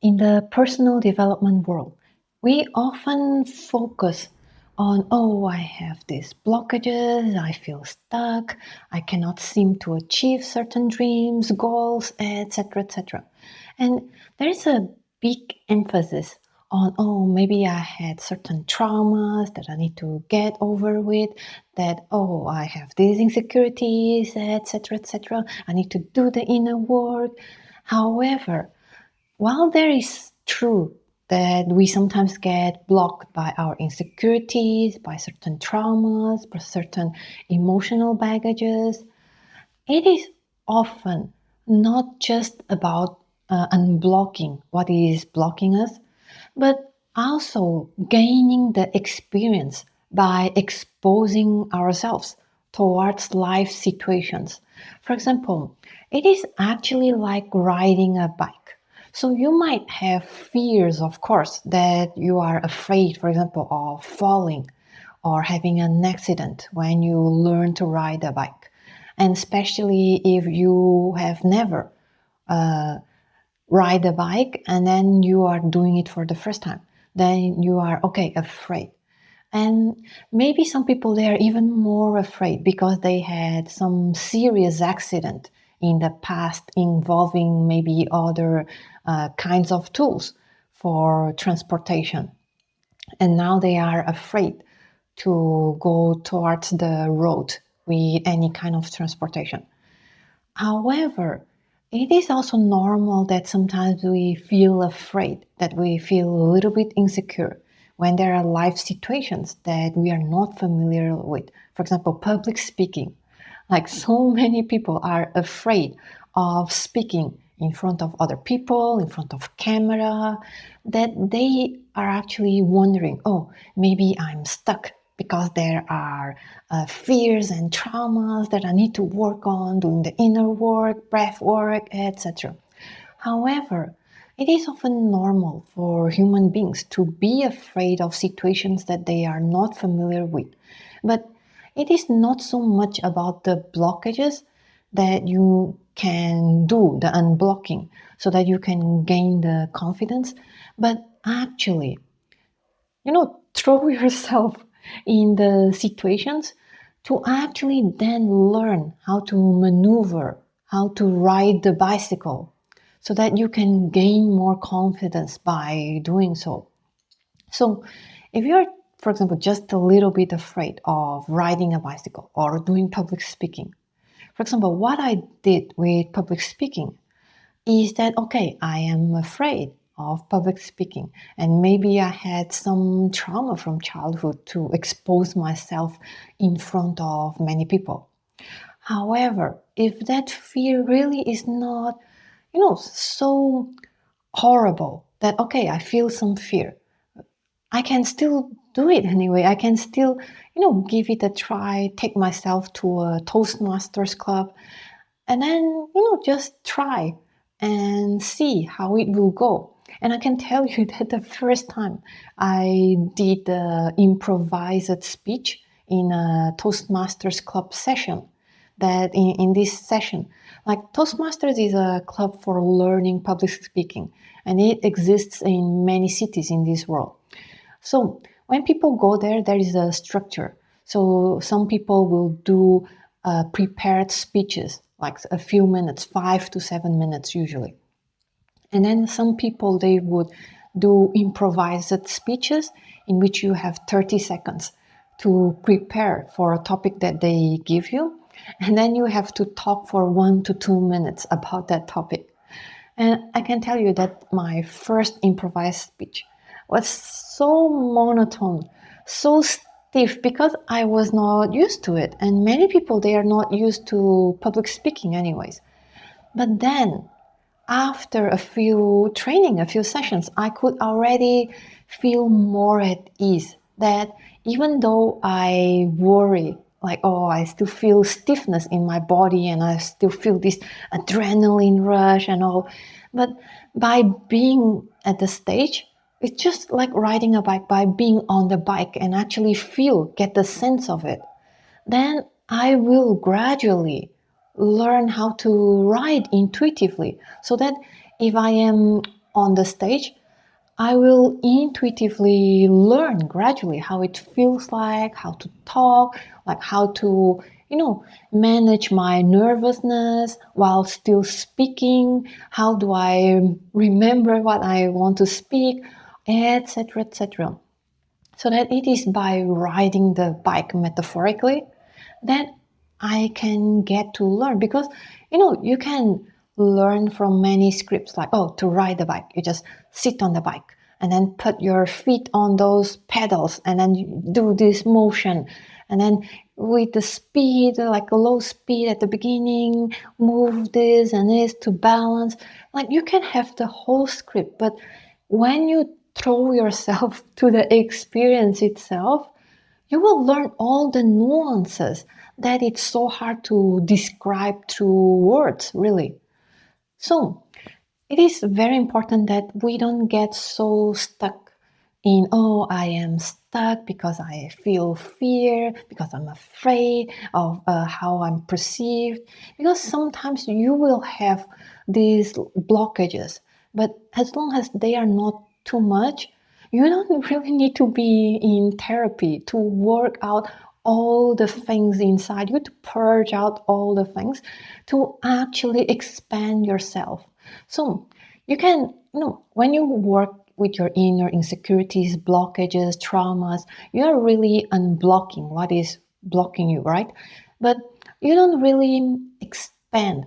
In the personal development world, we often focus on, oh, I have these blockages, I feel stuck, I cannot seem to achieve certain dreams, goals, etc., etc. And there's a big emphasis on, oh, maybe I had certain traumas that I need to get over with, that, oh, I have these insecurities, etc., etc. I need to do the inner work. However, while there is true that we sometimes get blocked by our insecurities, by certain traumas, by certain emotional baggages, it is often not just about unblocking what is blocking us, but also gaining the experience by exposing ourselves towards life situations. For example, it is actually like riding a bike. So you might have fears, of course, that you are afraid, for example, of falling or having an accident when you learn to ride a bike. And especially if you have never ride a bike and then you are doing it for the first time, then you are afraid. And maybe some people, they are even more afraid because they had some serious accident in the past involving maybe other kinds of tools for transportation. And now they are afraid to go towards the road with any kind of transportation. However, it is also normal that sometimes we feel afraid, that we feel a little bit insecure when there are life situations that we are not familiar with. For example, public speaking. Like so many people are afraid of speaking in front of other people, in front of camera, that they are actually wondering, oh, maybe I'm stuck because there are fears and traumas that I need to work on, doing the inner work, breath work, etc. However, it is often normal for human beings to be afraid of situations that they are not familiar with. But it is not so much about the blockages that you can do, the unblocking, so that you can gain the confidence, but actually, throw yourself in the situations to actually then learn how to maneuver, how to ride the bicycle, so that you can gain more confidence by doing so. So if you're, for example, just a little bit afraid of riding a bicycle or doing public speaking, for example, what I did with public speaking is that, okay, I am afraid of public speaking, and maybe I had some trauma from childhood to expose myself in front of many people. However, if that fear really is not, so horrible that, okay, I feel some fear, I can still do it anyway. I can still, give it a try, take myself to a Toastmasters club, and then, just try and see how it will go. And I can tell you that the first time I did the improvised speech in a Toastmasters club session, that in this session, like Toastmasters is a club for learning public speaking, and it exists in many cities in this world. So when people go there, there is a structure. So some people will do prepared speeches, like a few minutes, 5 to 7 minutes usually. And then some people, they would do improvised speeches in which you have 30 seconds to prepare for a topic that they give you. And then you have to talk for 1 to 2 minutes about that topic. And I can tell you that my first improvised speech was so monotone, so stiff, because I was not used to it. And many people, they are not used to public speaking anyways. But then, after a few training, a few sessions, I could already feel more at ease. That even though I worry, like, oh, I still feel stiffness in my body and I still feel this adrenaline rush and all, but by being at the stage, it's just like riding a bike, by being on the bike and actually get the sense of it, then I will gradually learn how to ride intuitively, so that if I am on the stage, I will intuitively learn gradually how it feels like, how to talk, like how to, manage my nervousness while still speaking. How do I remember what I want to speak, etc., etc. So that it is by riding the bike metaphorically that I can get to learn, because you can learn from many scripts, like, oh, to ride the bike you just sit on the bike and then put your feet on those pedals and then you do this motion, and then with the speed, like a low speed at the beginning, move this and this to balance. Like, you can have the whole script, but when you throw yourself to the experience itself, you will learn all the nuances that it's so hard to describe through words, really. So it is very important that we don't get so stuck in, oh, I am stuck because I feel fear, because I'm afraid of how I'm perceived. Because sometimes you will have these blockages, but as long as they are not too much, you don't really need to be in therapy to work out all the things inside you, to purge out all the things, to actually expand yourself. So you can, when you work with your inner insecurities, blockages, traumas, you are really unblocking what is blocking you, right? But you don't really expand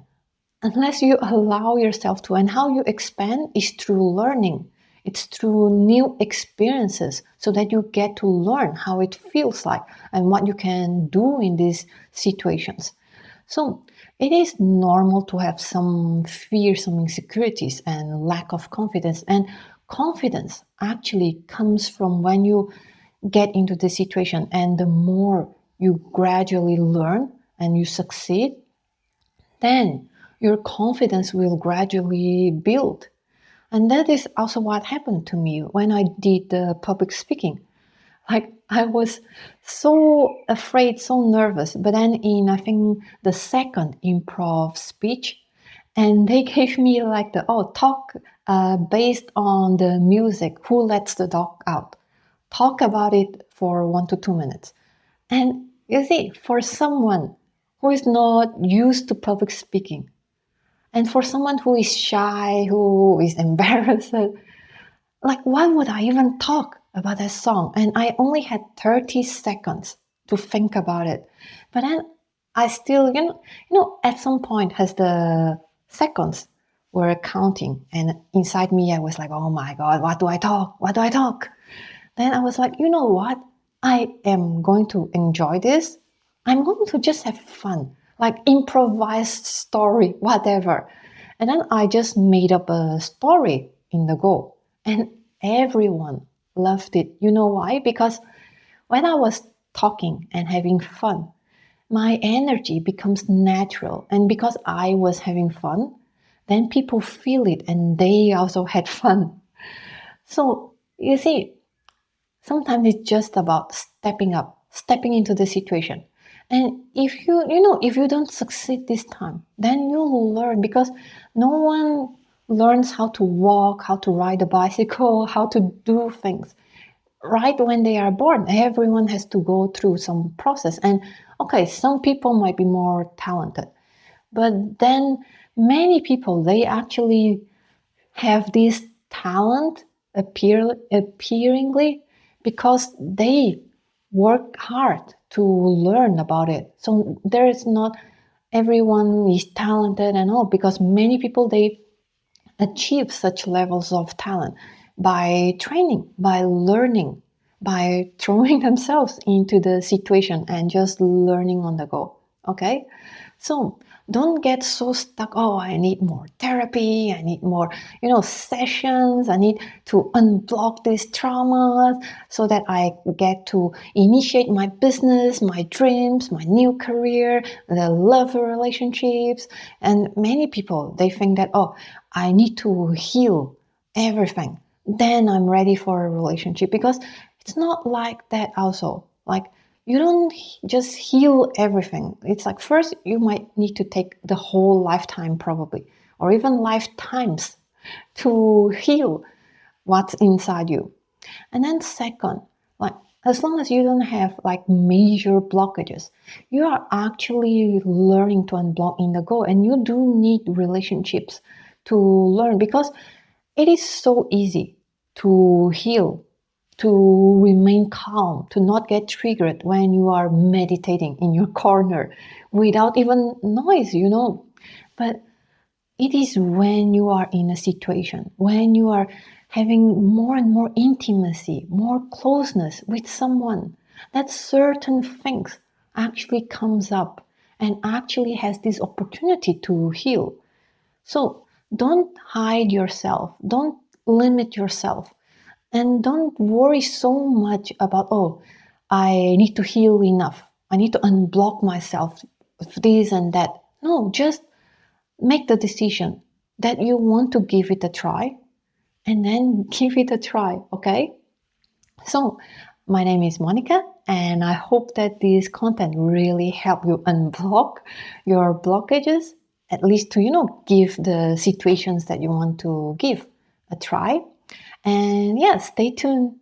unless you allow yourself to. And how you expand is through learning. It's through new experiences, so that you get to learn how it feels like and what you can do in these situations. So it is normal to have some fear, some insecurities, and lack of confidence. And confidence actually comes from when you get into the situation, and the more you gradually learn and you succeed, then your confidence will gradually build. And that is also what happened to me when I did the public speaking. Like, I was so afraid, so nervous. But then in, I think, the second improv speech, and they gave me like the, oh, talk based on the music, Who Lets the Dog Out? Talk about it for 1 to 2 minutes. And you see, for someone who is not used to public speaking, and for someone who is shy, who is embarrassed, like, why would I even talk about that song? And I only had 30 seconds to think about it. But then I still, at some point, as the seconds were counting, and inside me, I was like, oh my God, what do I talk? What do I talk? Then I was like, you know what? I am going to enjoy this. I'm going to just have fun, like improvised story, whatever. And then I just made up a story in the go. And everyone loved it. You know why? Because when I was talking and having fun, my energy becomes natural. And because I was having fun, then people feel it and they also had fun. So you see, sometimes it's just about stepping up, stepping into the situation. And if if you don't succeed this time, then you'll learn, because no one learns how to walk, how to ride a bicycle, how to do things right when they are born. Everyone has to go through some process. And okay, some people might be more talented, but then many people, they actually have this talent appearingly because they work hard to learn about it. So there is not everyone is talented and all, because many people, they achieve such levels of talent by training, by learning, by throwing themselves into the situation and just learning on the go. Okay? So don't get so stuck. Oh, I need more therapy. I need more, sessions. I need to unblock these traumas so that I get to initiate my business, my dreams, my new career, the love relationships. And many people, they think that, oh, I need to heal everything. Then I'm ready for a relationship, because it's not like that also. Like, you don't just heal everything. It's like, first you might need to take the whole lifetime, probably, or even lifetimes, to heal what's inside you. And then second, like as long as you don't have like major blockages, you are actually learning to unblock in the go. And you do need relationships to learn, because it is so easy to heal, to remain calm, to not get triggered when you are meditating in your corner without even noise. But it is when you are in a situation, when you are having more and more intimacy, more closeness with someone, that certain things actually comes up and actually has this opportunity to heal. So don't hide yourself, don't limit yourself, and don't worry so much about, oh, I need to heal enough, I need to unblock myself, this and that. No, just make the decision that you want to give it a try, and then give it a try, okay? So, my name is Monica, and I hope that this content really help you unblock your blockages, at least to, give the situations that you want to give a try. And yeah, stay tuned